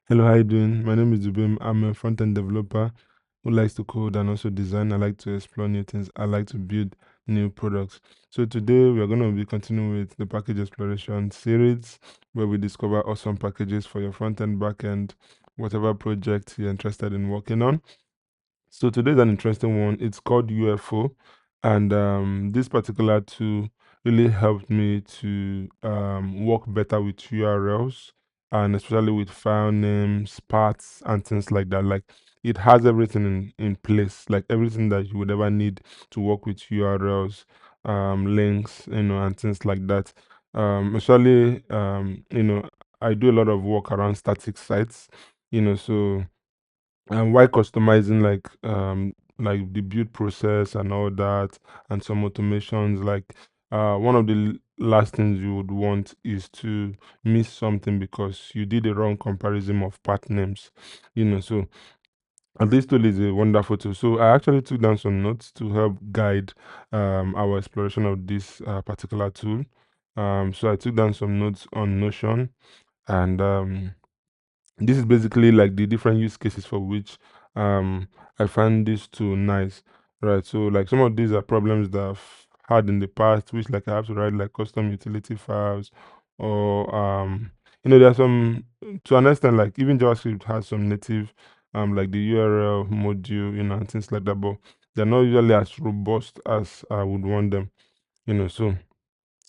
Hello, how you doing? My name is Zubim. I'm a front-end developer who likes to code and also design. I like to explore new things. I like to build new products. So today we are going to be continuing with the package exploration series where we discover awesome packages for your front-end, back-end, whatever project you're interested in working on. So today's an interesting one. It's called UFO, and this particular tool really helped me to work better with URLs and especially with file names, paths, and things like that. Like it has everything in place, like everything that you would ever need to work with URLs, links, and things like that. Especially, I do a lot of work around static sites, so and while customizing like the build process and all that and some automations like one of the last things you would want is to miss something because you did a wrong comparison of path names, so and this tool is a wonderful tool. So I actually took down some notes to help guide our exploration of this particular tool. So I took down some notes on Notion, and this is basically like the different use cases for which um I find this tool nice, right? So like some of these are problems that I've had in the past, which like I have to write like custom utility files, or there are some, to an extent, like even JavaScript has some native like the URL module, and things like that, but they're not usually as robust as I would want them, so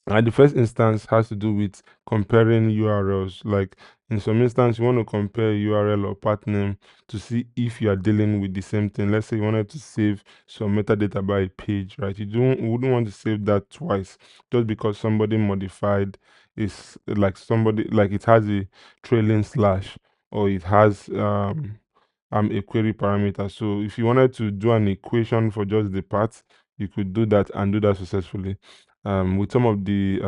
and the first instance has to do with comparing URLs. Like in some instance, you want to compare URL or path name to see if you are dealing with the same thing. Let's say you wanted to save some metadata by a page, right? Wouldn't want to save that twice just because somebody modified is like somebody like it has a trailing slash or it has a query parameter. So if you wanted to do an equation for just the path, you could do that and do that successfully with some of the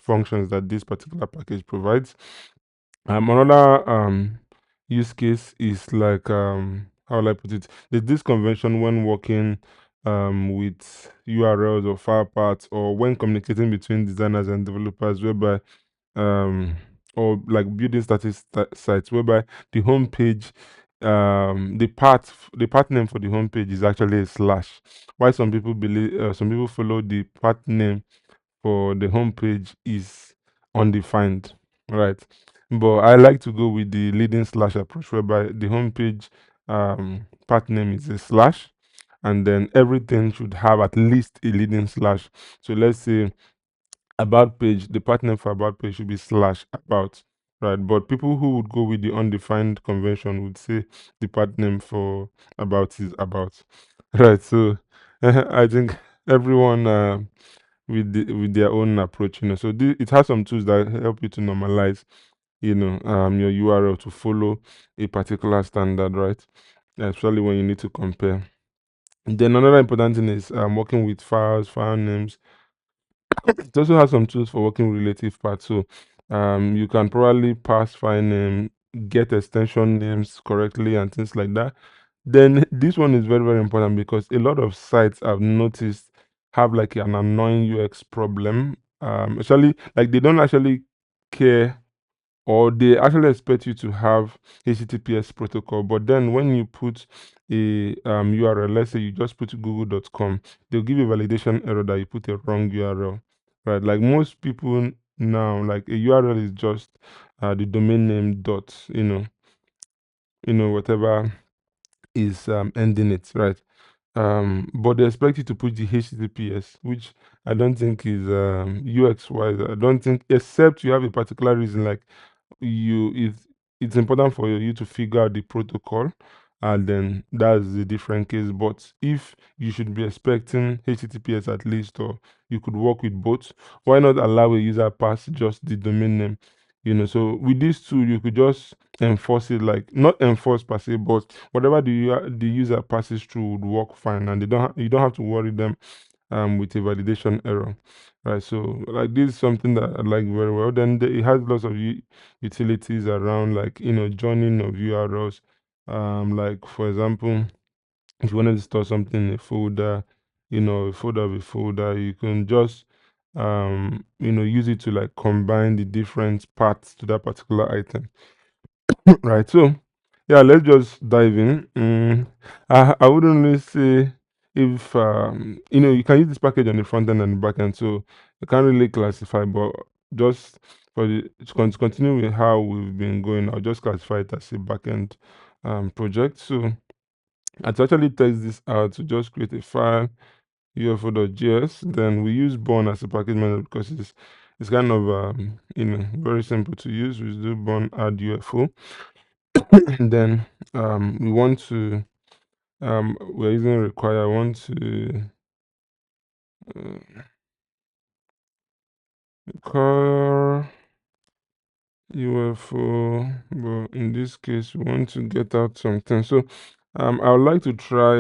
functions that this particular package provides. Another use case is like how will I put it? There's this convention when working with URLs or file paths or when communicating between designers and developers, whereby um or like building static sites whereby the home page the path name for the home page is actually a slash. Why some people believe some people follow the path name for the homepage is undefined, right? But I like to go with the leading slash approach, whereby the homepage path name is a slash, and then everything should have at least a leading slash. So let's say about page, the path name for about page should be slash about, right? But people who would go with the undefined convention would say the path name for about is about, right? So I think everyone with their own approach, So it has some tools that help you to normalize, your URL to follow a particular standard, right? Especially when you need to compare. Then another important thing is working with files, file names. It also has some tools for working with relative paths. So you can probably pass file name, get extension names correctly, and things like that. Then this one is very, very important because a lot of sites I've noticed have like an annoying UX problem. Actually, like they don't actually care, or they actually expect you to have HTTPS protocol. But then when you put a URL, let's say you just put google.com, they'll give you a validation error that you put a wrong URL, right? Like most people now, like a URL is just the domain name dot, whatever is ending it, right? But they expect you to put the HTTPS, which I don't think is UX wise. I don't think, except you have a particular reason, like you it's important for you to figure out the protocol, and then that's a different case. But if you should be expecting HTTPS at least, or you could work with both, why not allow a user pass just the domain name? So with this tool, you could just enforce it, like not enforce per se, but whatever the user passes through would work fine, and you don't have to worry them with a validation error, right? So like this is something that I like very well. Then it has lots of utilities around, like joining of URLs. Like for example, if you wanted to store something in a folder, a folder of a folder, you can just use it to like combine the different parts to that particular item. Right. So yeah, let's just dive in. I wouldn't really say if you can use this package on the front end and the back end, so you can't really classify. But just for the to continue with how we've been going, I'll just classify it as a back end project. So I to actually test this out to just create a file ufo.js. Then we use Born as a package manager because it's kind of very simple to use. We do Born add UFO, and then we want to we're using require. I want to call UFO, but in this case we want to get out something. So I would like to try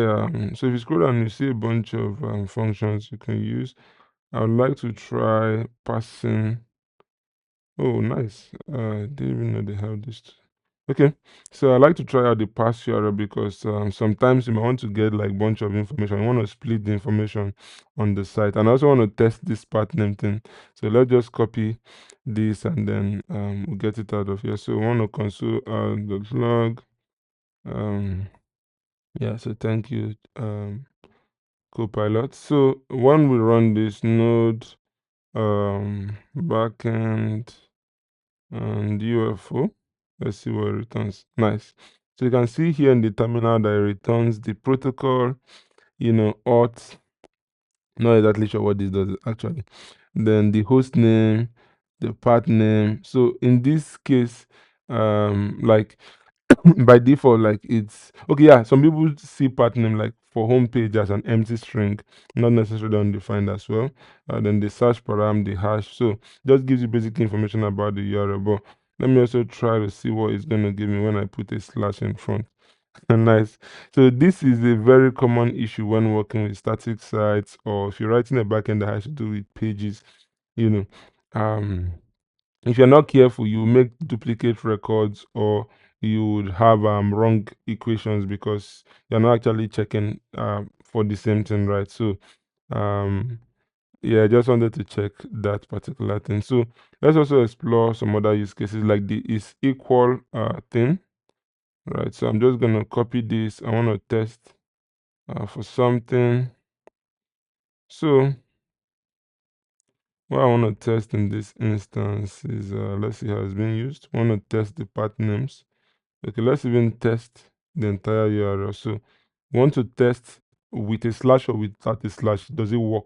so if you scroll down you see a bunch of functions you can use. I would like to try passing. Oh, nice. Didn't even know they have this. Okay, so I like to try out the pass URL because sometimes you might want to get like bunch of information. You want to split the information on the site, and I also want to test this path name thing. So let's just copy this and then we'll get it out of here. So we want to console the log. Yeah. So thank you, Copilot. So when we run this node backend and UFO. Let's see what it returns. Nice. So you can see here in the terminal that it returns the protocol, auth. Not exactly sure what this does actually. Then the host name, the path name. So in this case, like by default, like it's okay. Yeah, some people see path name like for home page as an empty string, not necessarily undefined as well. Then the search param, the hash. So just gives you basic information about the URL. But let me also try to see what it's going to give me when I put a slash in front. Nice. So this is a very common issue when working with static sites, or if you're writing a backend that has to do with pages. You know, um, if you're not careful, you make duplicate records, or you would have wrong equations because you're not actually checking for the same thing, right? So yeah, I just wanted to check that particular thing. So let's also explore some other use cases like the is equal thing, right? So I'm just gonna copy this. I want to test for something. So what I want to test in this instance is let's see how it's being used. I want to test the path names. Okay, let's even test the entire URL. So we want to test with a slash or without a slash. Does it work?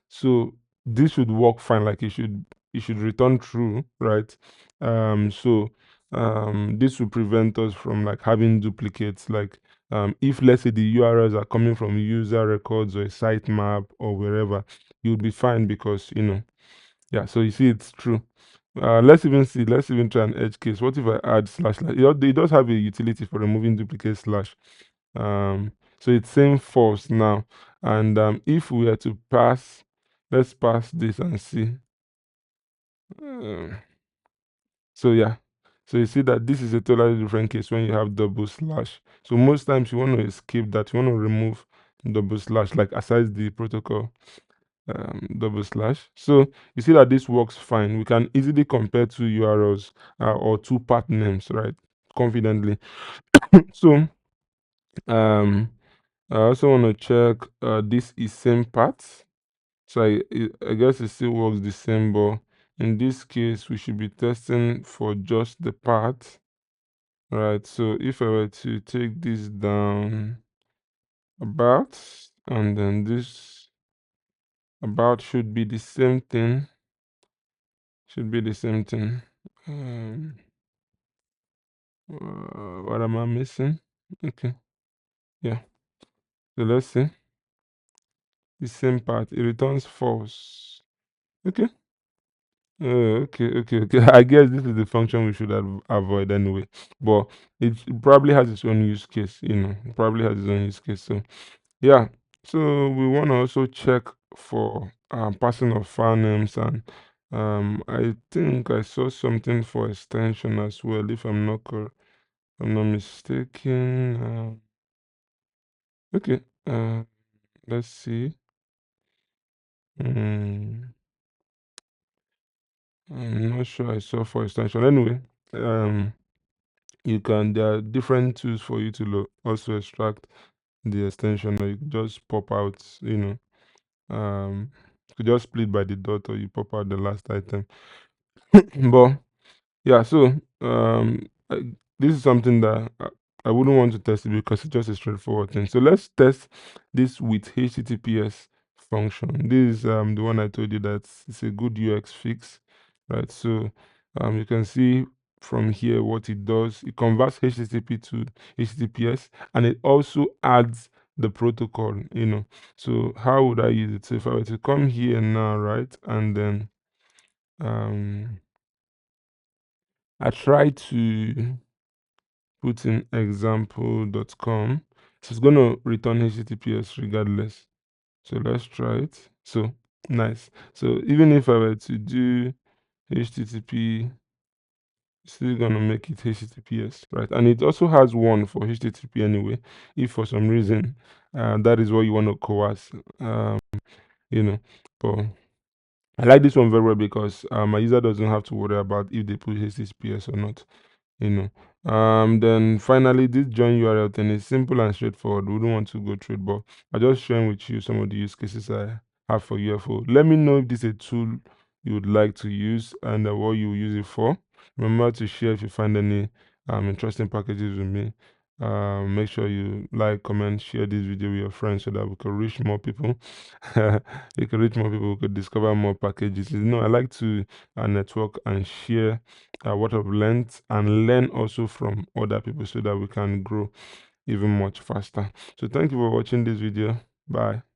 So this should work fine. Like it should return true, right? This will prevent us from like having duplicates. Like if let's say the URLs are coming from user records or a sitemap or wherever, you'll be fine because yeah. So you see it's true. Let's even see. Let's even try an edge case. What if I add slash? It does have a utility for removing duplicate slash. So it's saying false now. And if we were to pass, let's pass this and see. So yeah. So you see that this is a totally different case when you have double slash. So most times you want to escape that. You want to remove double slash, like aside the protocol double slash. So you see that this works fine. We can easily compare two URLs or two path names, right? Confidently. So I also want to check this is same path. So I guess it still works the same, but in this case we should be testing for just the path, right? So if I were to take this down about, and then this about should be the same thing. Should be the same thing. What am I missing? Okay, yeah. So let's see. The same part. It returns false. Okay. Okay. I guess this is the function we should avoid anyway. But it probably has its own use case, It probably has its own use case. So yeah. So we want to also check for passing of file names, and I think I saw something for extension as well, if I'm not I'm not mistaken. Okay. Let's see. Mm, I'm not sure I saw for extension. Anyway, there are different tools for you to also extract the extension, or you could just pop out, you could just split by the dot, or you pop out the last item. But yeah, so this is something that I wouldn't want to test it because it's just a straightforward thing. So let's test this with HTTPS function. This is the one I told you that it's a good UX fix, right? So you can see from here what it does. It converts HTTP to HTTPS, and it also adds the protocol. So how would I use it? So if I were to come here now, right, and then I try to put in example.com. So it's going to return HTTPS regardless. So let's try it. So nice. So even if I were to do HTTP, it's still going to make it HTTPS, right? And it also has one for HTTP anyway, if for some reason that is what you want to coerce, you know. But I like this one very well because my user doesn't have to worry about if they put HTTPS or not. you know then finally, this join URL thing is simple and straightforward. We don't want to go through it, but I just sharing with you some of the use cases I have for UFO. Let me know if this is a tool you would like to use, and what you use it for. Remember to share if you find any interesting packages with me. Make sure you like, comment, share this video with your friends so that we can reach more people. We can reach more people, we could discover more packages. I like to network and share what I've learned, and learn also from other people so that we can grow even much faster. So thank you for watching this video. Bye.